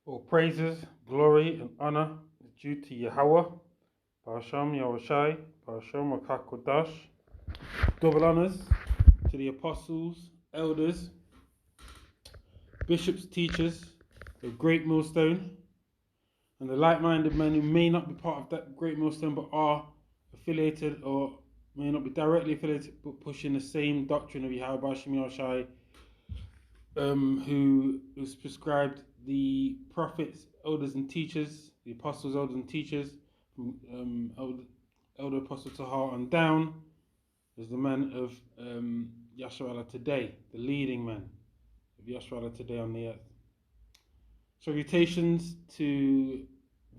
All praises, glory, and honor is due to Yahweh, Barasham Yahushai, Barasham Wakakodash. Double honors to the apostles, elders, bishops, teachers, the great millstone, and the like-minded men who may not be part of that great millstone but are affiliated or may not be directly affiliated but pushing the same doctrine of Yahweh Barasham Yahushai, who was prescribed the prophets, elders and teachers, the apostles, elders and teachers, from Elder Apostle Tahar on down, as the men of Yasharallah today, the leading men of Yasharallah today on the earth. Salutations to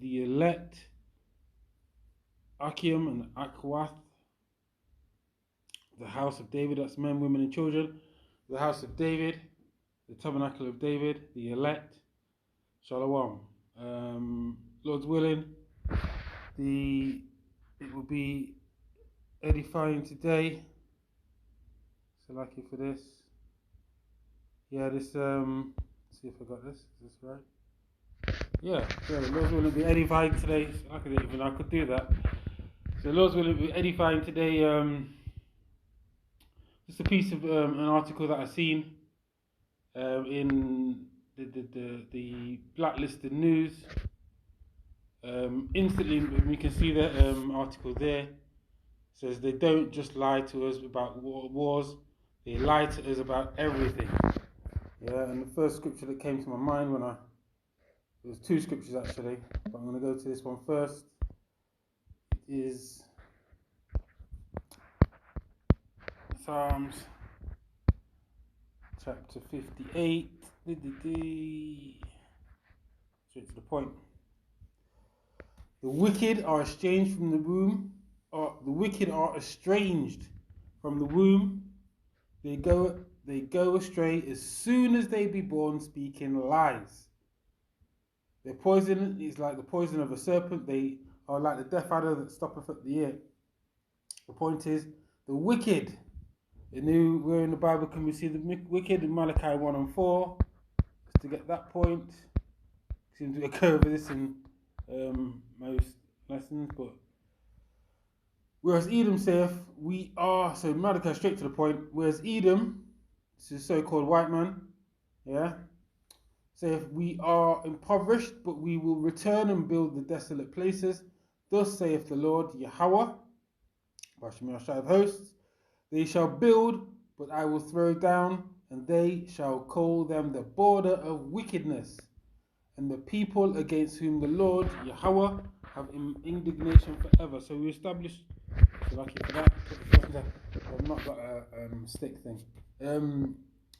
the elect, Achium and Akwath, the house of David, that's men, women and children, the house of David, the tabernacle of David, the elect. Shalom. Lord's willing, it will be edifying today. So lucky for this. Yeah, this let's see if I got this. Is this right? Yeah, the Lord's willing, be edifying today. I could even I could do that. So Lord's willing, be edifying today. Just a piece of an article that I seen in the blacklisted news. Instantly we can see that article there. It says they don't just lie to us about wars, they lie to us about everything. Yeah, and the first scripture that came to my mind there's two scriptures actually, but I'm going to go to this one first. It is Psalms chapter 58. Straight to the point. The wicked are estranged from the womb. The wicked are estranged from the womb. They go astray as soon as they be born, speaking lies. Their poison is like the poison of a serpent. They are like the deaf adder that stoppeth at the ear. The point is, the wicked. Where in the Bible can we see the wicked? In Malachi 1 and 4. Just to get that point. Seems to occur over this in most lessons, but whereas Edom saith, we are, so Malachi straight to the point, whereas Edom, this is so-called white man, yeah, saith, we are impoverished, but we will return and build the desolate places. Thus saith the Lord Yahweh, Barasham of hosts, they shall build, but I will throw down, and they shall call them the border of wickedness, and the people against whom the Lord Yahweh have indignation forever. So we established, so lucky for that, I've not got a stick thing.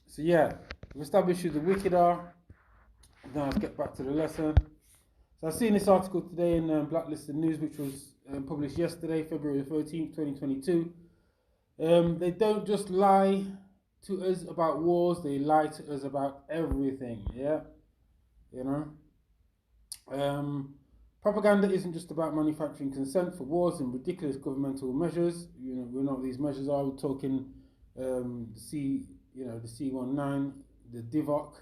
So yeah, we established who the wicked are. Now let's get back to the lesson. So I've seen this article today in Blacklisted News, which was published yesterday, February 13th, 2022. They don't just lie to us about wars, they lie to us about everything, yeah? You know? Propaganda isn't just about manufacturing consent for wars and ridiculous governmental measures. You know, we know what these measures are. We're talking the C-19, the DIVOC,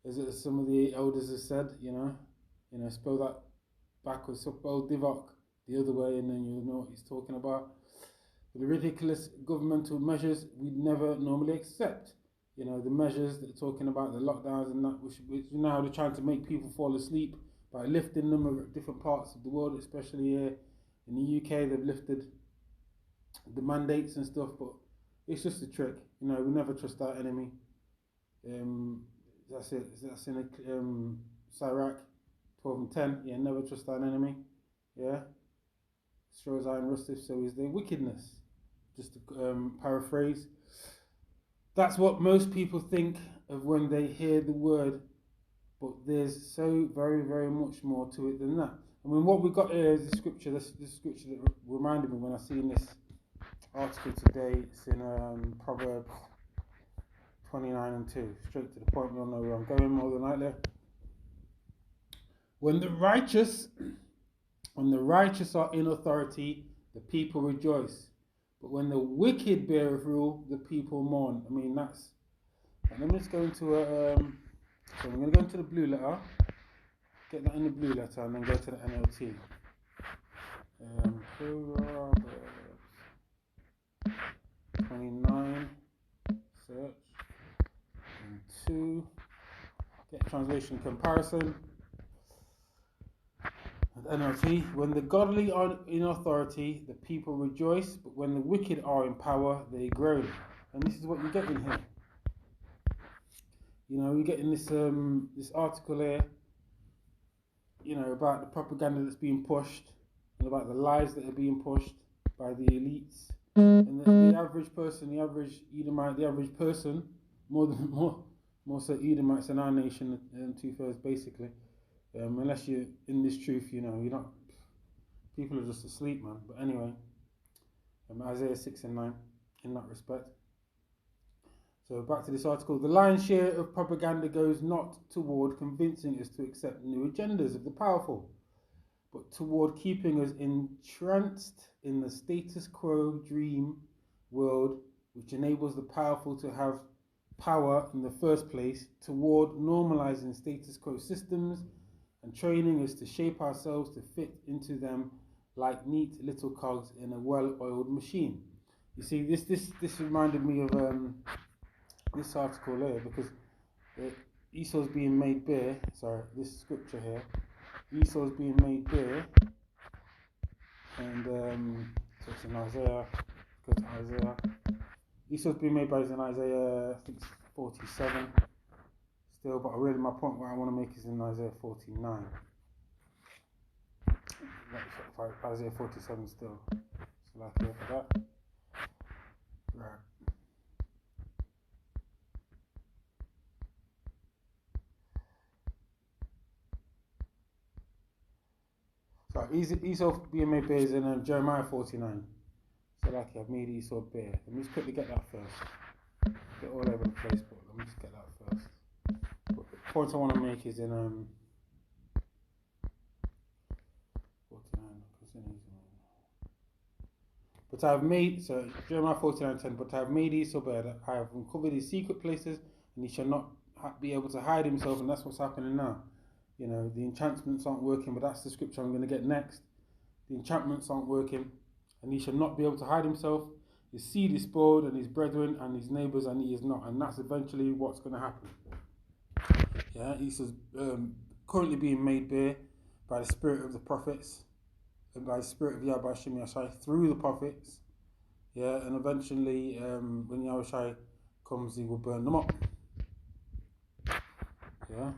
as some of the elders have said, you know, spell that backwards, spell DIVOC the other way, and then you'll know what he's talking about. The ridiculous governmental measures we never normally accept. You know, the measures that are talking about, the lockdowns and that, which now they're trying to make people fall asleep by lifting them over different parts of the world, especially here in the UK. They've lifted the mandates and stuff, but it's just a trick. You know, we never trust our enemy. That's it. That's in Sirach 12 and 10. Yeah, never trust our enemy. Yeah. Sure as iron rusteth, so is their wickedness. Just to paraphrase. That's what most people think of when they hear the word, but there's so very, very much more to it than that. I mean, what we got here is the scripture. This scripture that reminded me when I seen this article today. It's in Proverbs 29 and 2. Straight to the point. You all know where I'm going more than likely. When the righteous are in authority, the people rejoice. But when the wicked beareth rule, the people mourn. I mean, let me just go into so I'm going to go into the blue letter. Get that in the blue letter and then go to the NLT. Proverbs 29, search, and 2, get translation comparison. NLT, when the godly are in authority, the people rejoice, but when the wicked are in power, they groan. And this is what you get in here. You know, we get in this this article here, you know, about the propaganda that's being pushed and about the lies that are being pushed by the elites. And the average person, the average Edomite, the average person, more so Edomites in our nation, 2/3 basically. Unless you're in this truth, you know, you're not. People are just asleep, man. But anyway, Isaiah 6 and 9, in that respect. So back to this article. The lion's share of propaganda goes not toward convincing us to accept new agendas of the powerful, but toward keeping us entranced in the status quo dream world, which enables the powerful to have power in the first place, toward normalizing status quo systems and training us to shape ourselves to fit into them like neat little cogs in a well-oiled machine. You see, this reminded me of this article here, because Esau's being made bare. Sorry, this scripture here. Esau's being made bare, and so it's in Isaiah. Go to Isaiah. Esau's being made bare is in Isaiah, I think it's 47. Still, but really my point what I want to make is in Isaiah 49. Isaiah 47 still. So like here for that. Right. So Esau being made bare is in Jeremiah 49. So like I've made Esau bare. Let me just quickly get that first. Get all over the place, but let me just get that first. But the point I want to make is in 49. But I have made, so Jeremiah 49:10. But I have made Esau bare, that I have uncovered his secret places, and he shall not be able to hide himself. And that's what's happening now. You know, the enchantments aren't working, but that's the scripture I'm going to get next. The enchantments aren't working, and he shall not be able to hide himself. His seed is spoiled, and his brethren and his neighbours, and he is not. And that's eventually what's going to happen. Yeah, Esau's currently being made bare by the spirit of the prophets, and by the spirit of Yahweh Shem Yashai through the prophets. Yeah, and eventually, when Yahweh comes, he will burn them up. Yeah.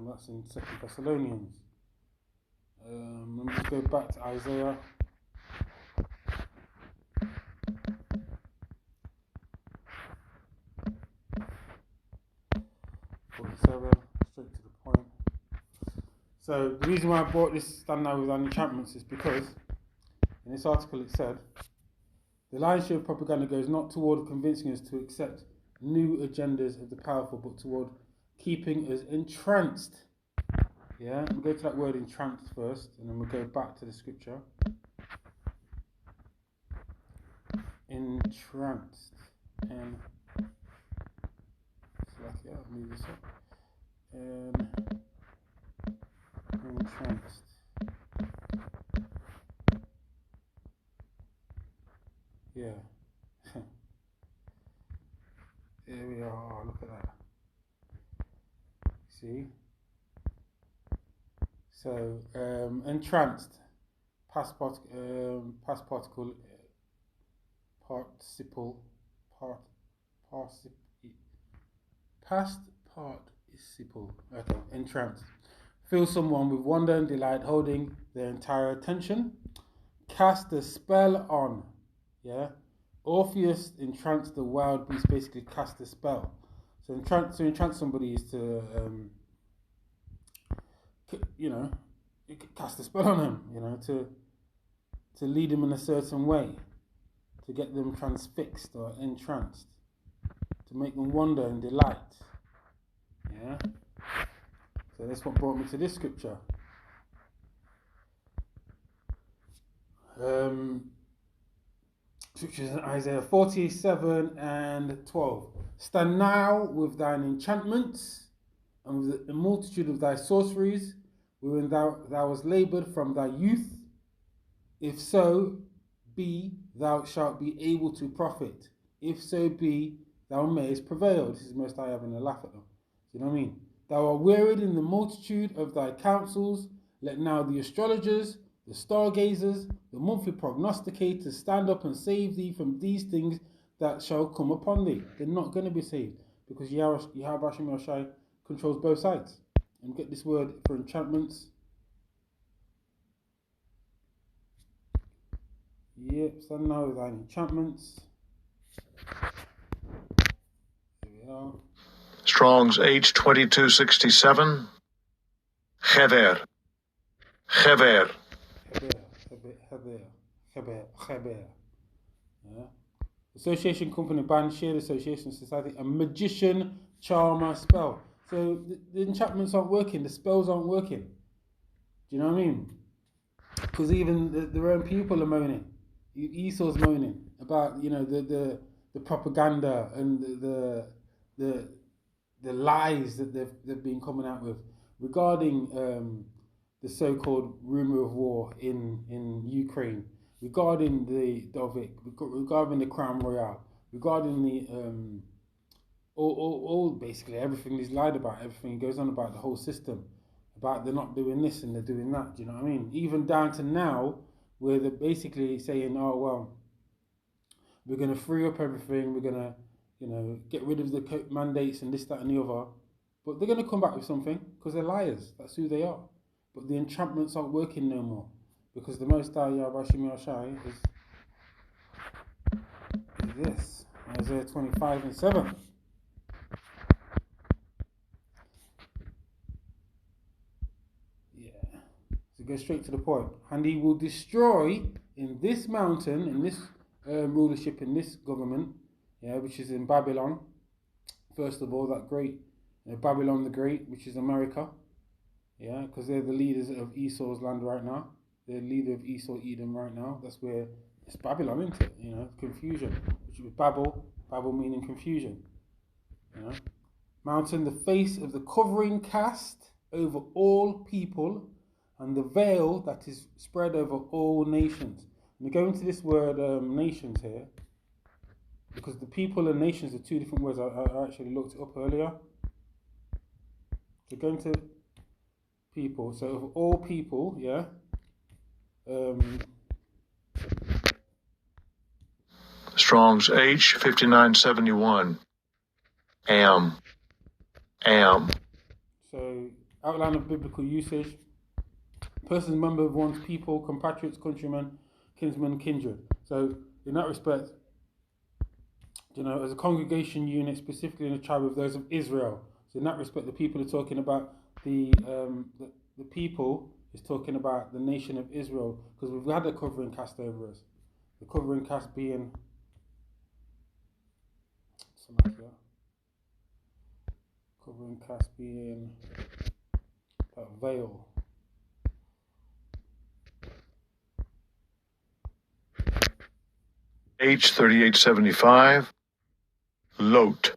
That's in 2 Thessalonians. Let me just go back to Isaiah. Straight to the point. So the reason why I brought this stand now with enchantments is because in this article it said the lion's share of propaganda goes not toward convincing us to accept new agendas of the powerful, but toward keeping us entranced. Yeah, we'll go to that word entranced first, and then we'll go back to the scripture. Entranced. And yeah, I'll move this up. Entranced. Yeah. Here we are. Oh, look at that. See? So, entranced, past participle, okay, entranced. Fill someone with wonder and delight, holding their entire attention. Cast a spell on, yeah? Orpheus entranced the wild beast, basically cast a spell. So entrance somebody is to, you know, you could cast a spell on them, you know, to lead them in a certain way, to get them transfixed or entranced, to make them wonder and delight. Yeah. So that's what brought me to this scripture. Scriptures in Isaiah 47 and 12. Stand now with thine enchantments and with the multitude of thy sorceries, wherein thou hast laboured from thy youth, if so be thou shalt be able to profit, if so be thou mayest prevail. This is Most High having a laugh at them. Do you know what I mean? Thou art wearied in the multitude of thy counsels. Let now the astrologers, the stargazers, the monthly prognosticators stand up and save thee from these things that shall come upon thee. They're not going to be saved because Yahweh Hashem Yahushai controls both sides. And get this word for enchantments. Yep, stand now with thine enchantments. Here we are. Strong's H2267. Hever. Hever. Heber. Yeah. Association, company, band, shared association, society, a magician, charmer, spell. So the enchantments aren't working, the spells aren't working. Do you know what I mean? Because even their own people are moaning. Esau's moaning about, you know, the propaganda and the lies that they've been coming out with regarding the so-called rumor of war in Ukraine, regarding the Dovik, regarding the Crown Royal, regarding the all basically everything is lied about, everything goes on about the whole system, about they're not doing this and they're doing that. Do you know what I mean? Even down to now, where they're basically saying, oh well, we're going to free up everything, we're going to, you know, get rid of the mandates and this, that and the other. But they're going to come back with something because they're liars. That's who they are. But the enchantments aren't working no more because the Most High Yahweh Hashem Yahushai is this. Isaiah 25:7. Yeah. So go straight to the point. And he will destroy in this mountain, in this rulership, in this government, yeah, which is in Babylon. First of all, that great Babylon the Great, which is America, yeah, because they're the leaders of Esau's land right now. They're the leader of Esau Edom right now. That's where it's Babylon, isn't it? You know, confusion, which is Babel meaning confusion. You know, mountain, the face of the covering cast over all people, and the veil that is spread over all nations. And we go into this word nations here, because the people and nations are two different words. I actually looked it up earlier. So going to people, so of all people, yeah. Strong's H5971. Am. So outline of biblical usage. Persons, member of one's people, compatriots, countrymen, kinsmen, kindred. So in that respect, you know, as a congregation unit, specifically in the tribe of those of Israel. So in that respect, the people are talking about the people is talking about the nation of Israel, because we've had a covering cast over us. The covering cast being that veil. H3875. Lot.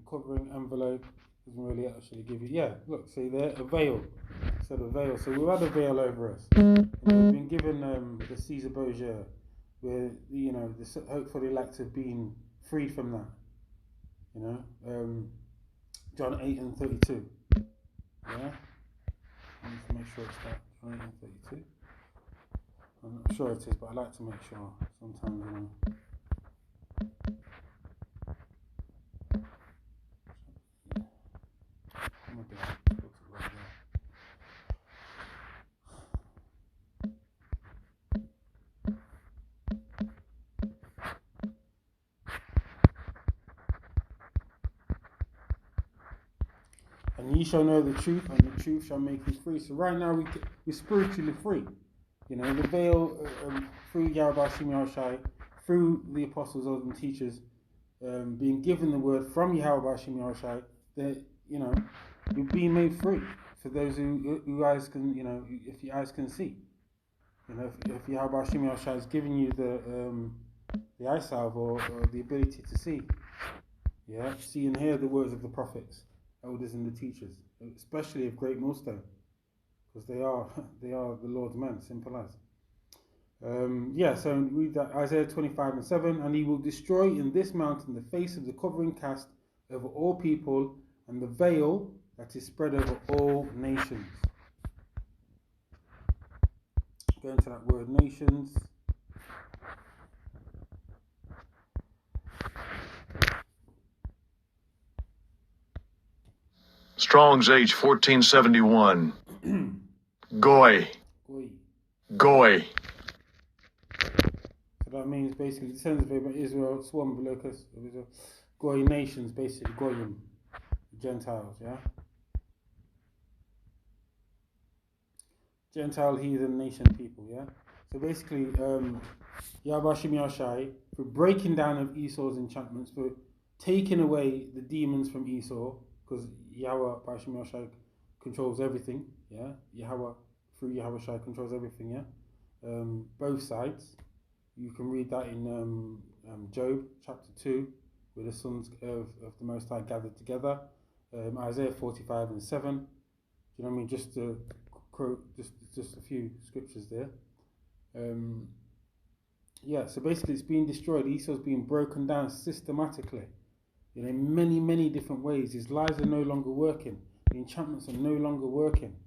Covering envelope doesn't really actually give you. Yeah, look, see there, a veil. So the veil. So we've had a veil over us. You know, we've been given the Caesar Borgia, where, you know, the hopeful elect have been freed from that. You know, John 8:32. Yeah, I need to make sure it's that John 8:32. I'm not sure it is, but I like to make sure sometimes. You know. And ye shall know the truth, and the truth shall make you free. So right now we're spiritually free. You know, the veil through Yahweh Hashem Yahushai, through the apostles and teachers, being given the word from Yahweh Hashem Yahushai, that, you know, you're being made free. For those who eyes can, you know, if your eyes can see. You know, if Yahweh Hashem Yahushai has given you the eye salve or the ability to see, Yeah, see and hear the words of the prophets, elders and the teachers, especially of Great Millstone, because they are the Lord's men, simple as. Yeah, so read that, Isaiah 25:7, and he will destroy in this mountain the face of the covering cast over all people, and the veil that is spread over all nations. Going to that word nations. Strong's H 1471. Goy. Goy. So that means basically descendants of Israel, swarm of locusts of Israel. Goy nations, basically Goyim, Gentiles, yeah? Gentile, heathen, nation people, yeah? So basically, Yahweh Hashem Yahshai, for breaking down of Esau's enchantments, for taking away the demons from Esau, because Yahweh Hashem Yahshai controls everything, yeah? Yahweh, through Yahweh Shai, controls everything, yeah? Both sides. You can read that in Job chapter 2, where the sons of the Most High gathered together. Isaiah 45:7. Do you know what I mean? Just to quote just a few scriptures there. Yeah, so basically it's being destroyed. Esau's being broken down systematically, in many different ways. His lies are no longer working. The enchantments are no longer working.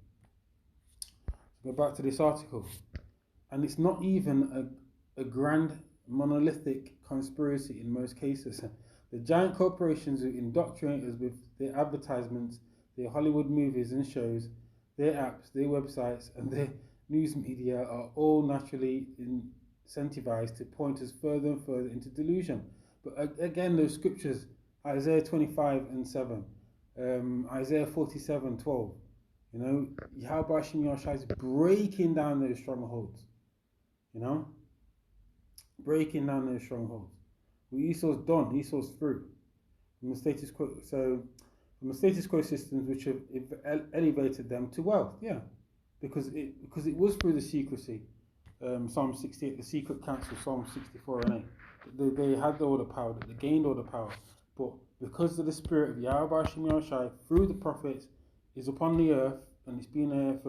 Go back to this article, and it's not even a grand monolithic conspiracy in most cases. The giant corporations who indoctrinate us with their advertisements, their Hollywood movies and shows, their apps, their websites, and their news media are all naturally incentivized to point us further and further into delusion. But again, those scriptures, Isaiah 25:7, Isaiah 47:12, Yahweh Hashem Yahshai is breaking down those strongholds, breaking down those strongholds. Well, Esau's done, Esau's through. From the status quo, from the status quo systems which have elevated them to wealth, yeah, because it was through the secrecy. Psalm 68, the secret council, Psalm 64:8. They had all the power, they gained all the power, but because of the spirit of Yahweh Hashem Yahshai through the prophets is upon the earth, and it's been there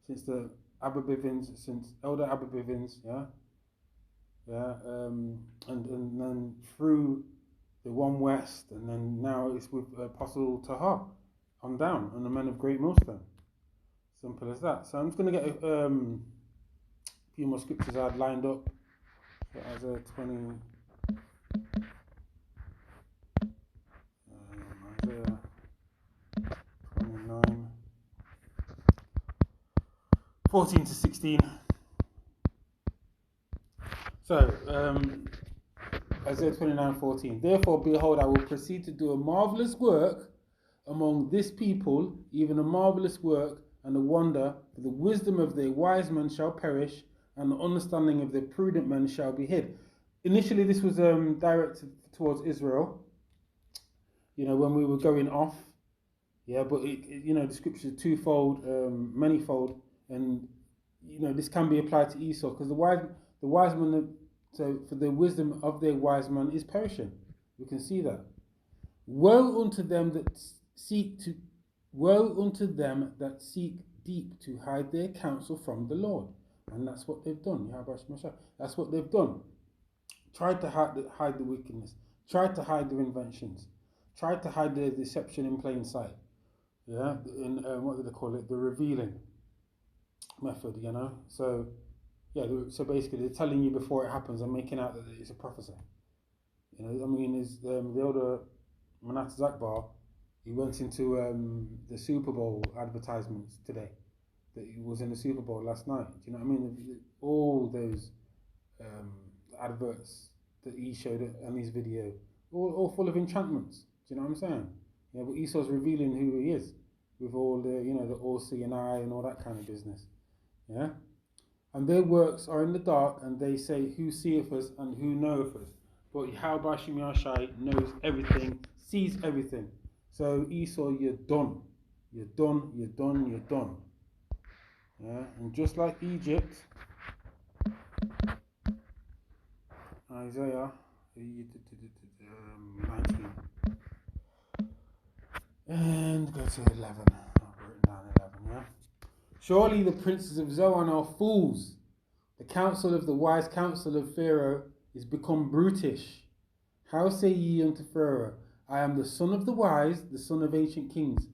since the Abibivins, since Elder Abibivins, and then through the One West, and then now it's with Apostle Tahar on down, and the men of Great Millstone. Simple as that. So I'm just going to get a few more scriptures I had lined up. So Isaiah 20, Isaiah 29, 14-16. So, Isaiah 29:14. Therefore, behold, I will proceed to do a marvelous work among this people, even a marvelous work and a wonder, for the wisdom of their wise men shall perish, and the understanding of their prudent men shall be hid. Initially, this was directed towards Israel, when we were going off, but the scripture is twofold, manyfold, and this can be applied to Esau, because the wise men, so for the wisdom of their wise man is perishing. We can see that. Woe unto them that seek deep to hide their counsel from the Lord. And that's what they've done. That's what they've done. Tried to hide the wickedness. Tried to hide their inventions. Tried to hide their deception in plain sight. Yeah, in what do they call it? The revealing method, So, so basically they're telling you before it happens and making out that it's a prophecy. Is the older Manasseh Akbar, he went into the Super Bowl advertisements today. That he was in the Super Bowl last night. Do you know what I mean? All those adverts that he showed in his video, all full of enchantments. Do you know what I'm saying? But Esau's revealing who he is with all the, the all-seeing eye and all that kind of business. Yeah? And their works are in the dark, and they say, who seeth us and who knoweth us? But Yahweh Hashem Yahshai knows everything, sees everything. So Esau, you're done. You're done, you're done, you're done. Yeah? And just like Egypt, Isaiah 19. And go to 11. I've written down 11, yeah? Surely the princes of Zoan are fools. The counsel of the wise counsel of Pharaoh is become brutish. How say ye unto Pharaoh, I am the son of the wise, the son of ancient kings.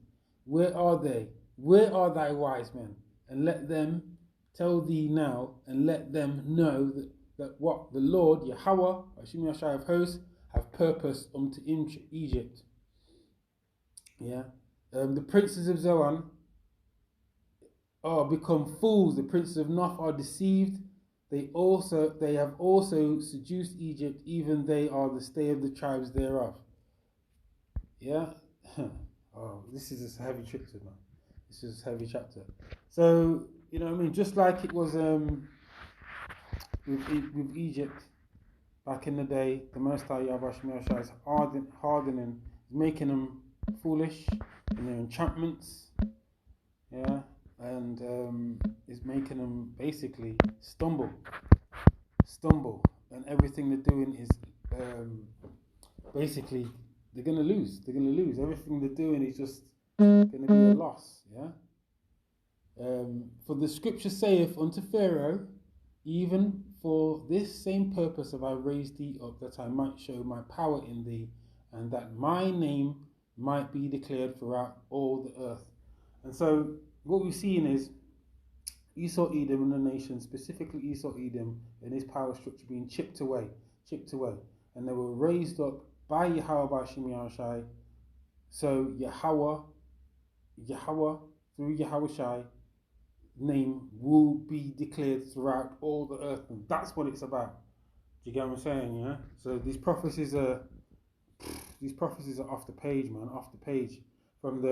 Where are they? Where are thy wise men? And let them tell thee now, and let them know that what the Lord, Yahweh, Hashem Yashai of hosts, have purposed unto Egypt. Yeah. The princes of Zoan are become fools. The princes of Noth are deceived. They have also seduced Egypt, even they are the stay of the tribes thereof. Yeah. Oh, this is a heavy chapter, man. This is a heavy chapter. So, you know what I mean? Just like it was with Egypt back in the day, the Most High Yahweh Shemashah is hardening, making them foolish in their enchantments. Yeah. And is making them basically stumble, and everything they're doing is basically they're gonna lose. Everything they're doing is just gonna be a loss. Yeah. For the scripture saith unto Pharaoh, even for this same purpose have I raised thee up, that I might show my power in thee, and that my name might be declared throughout all the earth. And so what we're seeing is Esau Edom and the nation, specifically Esau Edom, and his power structure being chipped away. And they were raised up by Yahweh, by Shemashai. So Yahweh, through Yahweh name will be declared throughout all the earth. And that's what it's about. Do you get what I'm saying? Yeah? So these prophecies are off the page, man, off the page. From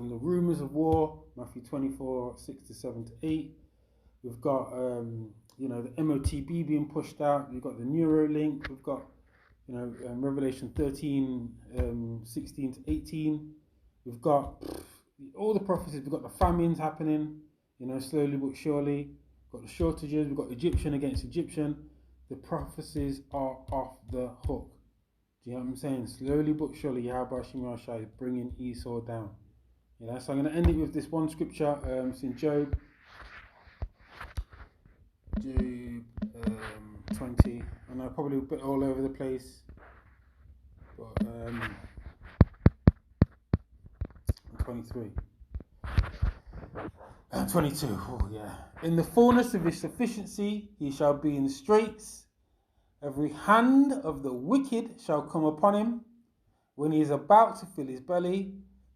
the rumors of war, Matthew 24, 6 to 7 to 8. We've got, the MOTB being pushed out. We've got the Neuralink. We've got, Revelation 13, 16 to 18. We've got all the prophecies. We've got the famines happening, slowly but surely. We've got the shortages. We've got Egyptian against Egyptian. The prophecies are off the hook. Do you know what I'm saying? Slowly but surely, Yahweh Shemashai is bringing Esau down. So I'm going to end it with this one scripture. It's in Job 20, and I'm probably a bit all over the place, but 23 and 22. Oh yeah. In the fullness of his sufficiency, he shall be in straits. Every hand of the wicked shall come upon him. When he is about to fill his belly,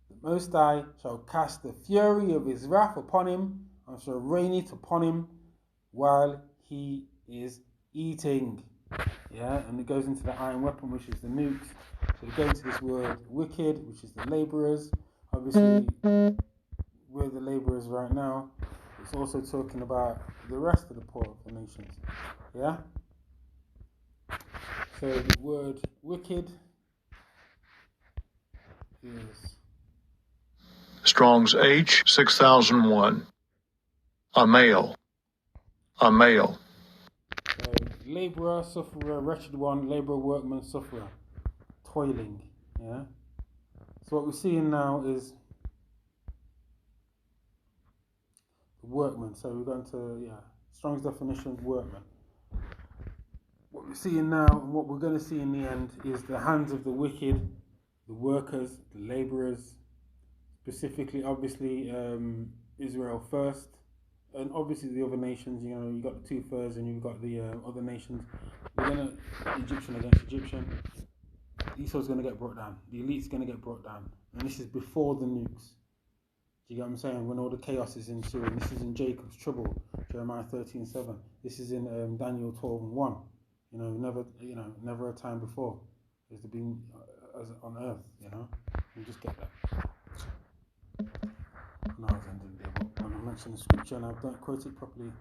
the Most High shall cast the fury of his wrath upon him, and shall rain it upon him while he is eating. Yeah, and it goes into the iron weapon, which is the nukes. So we go into this word wicked, which is the laborers. Obviously, we're the laborers right now. It's also talking about the rest of the poor of the nations. Yeah? So the word wicked is Strong's H 6001. A male. so laborer, sufferer, wretched one, laborer, workman, sufferer, toiling. Yeah. So what we're seeing now is the workman. So we're going to Strong's definition of workman. What we're seeing now and what we're going to see in the end is the hands of the wicked, the workers, the laborers, specifically, obviously, Israel first, and obviously the other nations. You got the 2/3, and you've got the other nations. We're gonna Egyptian against Egyptian. Esau's gonna get brought down. The elite's gonna get brought down, and this is before the nukes. Do you get what I'm saying? When all the chaos is ensuing. This is in Jacob's trouble, Jeremiah 13:7. This is in Daniel 12:1. Never a time before has there been as on earth. You just get that. No, I was ending there, but when I mention the scripture and I don't quote it properly.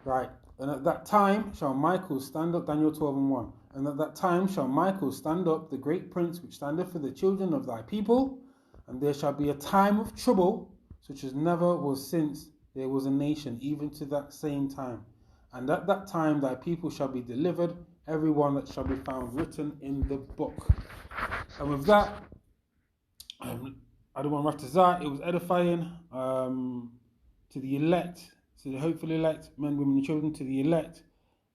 Right. And at that time shall Michael stand up, Daniel 12:1. And at that time shall Michael stand up, the great prince which standeth for the children of thy people. And there shall be a time of trouble, such as never was since there was a nation, even to that same time. And at that time thy people shall be delivered, every one that shall be found written in the book. And with that, Adonai Raftazah, it was edifying to the elect, to the hopeful elect, men, women, and children, to the elect,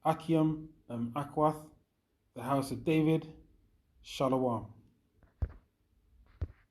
Achium, Akwath, the house of David, Shalom.